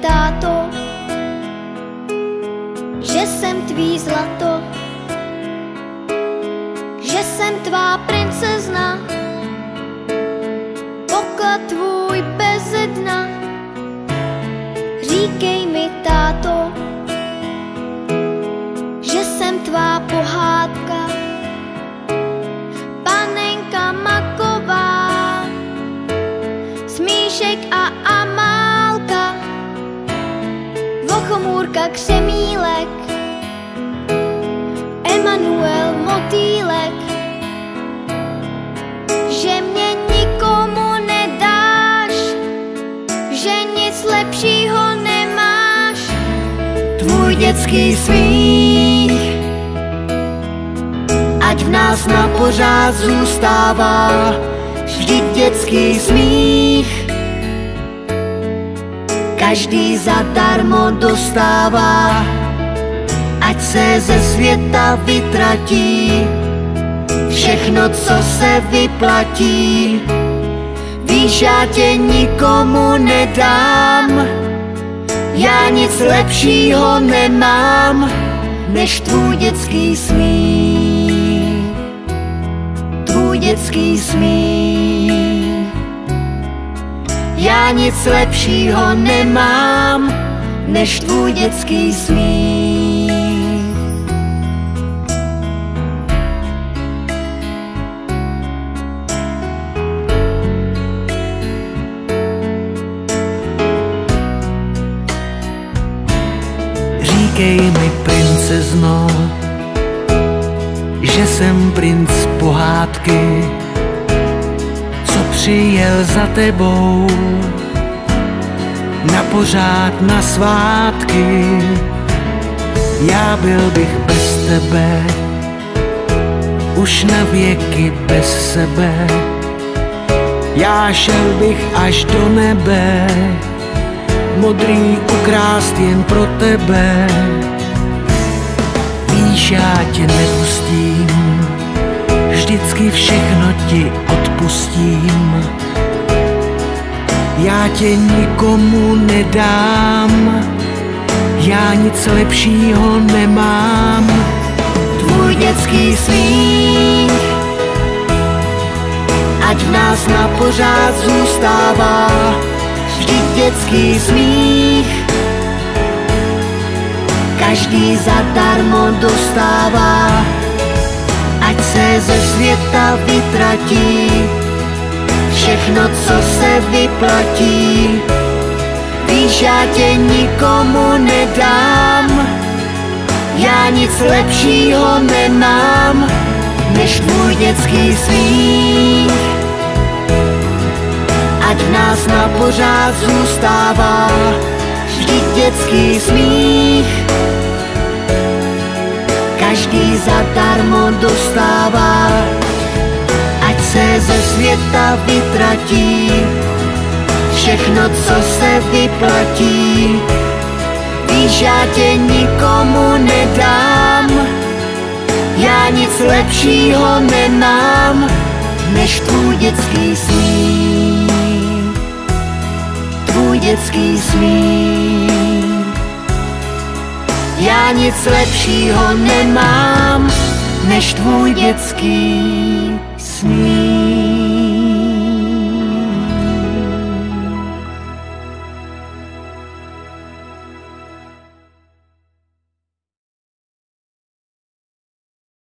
táto, že jsem tvý zlato, že jsem tvá princezna, poklad tvůj beze dna. Říkej mi, táto, že jsem tvá pohádka, panenka maková, Smíšek a Amálka, Vochomůrka Křemílek, Emanuel Motýlek, že mě nikomu nedáš, že nic lepšího nemáš. Tvůj dětský smích, ať v nás na pořád zůstává, vždyť dětský smích každý zadarmo dostává. Ať se ze světa vytratí všechno, co se vyplatí. Víš, já tě nikomu nedám, já nic lepšího nemám, než tvůj dětský smích. Tvůj dětský smích. Já nic lepšího nemám, než tvůj dětský smích. Říkej mi, princezno, že jsem princ pohádky, co přijel za tebou na pořád na svátky. Já byl bych bez tebe, už na věky bez sebe. Já šel bych až do nebe, modrý ukrást jen pro tebe. Víš, já tě nepustím, vždycky všechno ti odpustím. Já tě nikomu nedám, já nic lepšího nemám. Tvůj dětský smích, ať v nás na pořád zůstává, vždyť dětský smích každý zadarmo dostává. Ať se ze světa vytratí všechno, co se vyplatí. Víš, já tě nikomu nedám, já nic lepšího nemám, než tvůj dětský smích. Ať v nás na pořád zůstává, vždyť dětský smích každý zadarmo dostává. Ať se ze světa vytratí všechno, co se vyplatí. Víš, já tě nikomu nedám, já nic lepšího nemám, než tvůj dětský smích. Tvůj dětský smích. Já nic lepšího nemám, než tvůj dětský smích.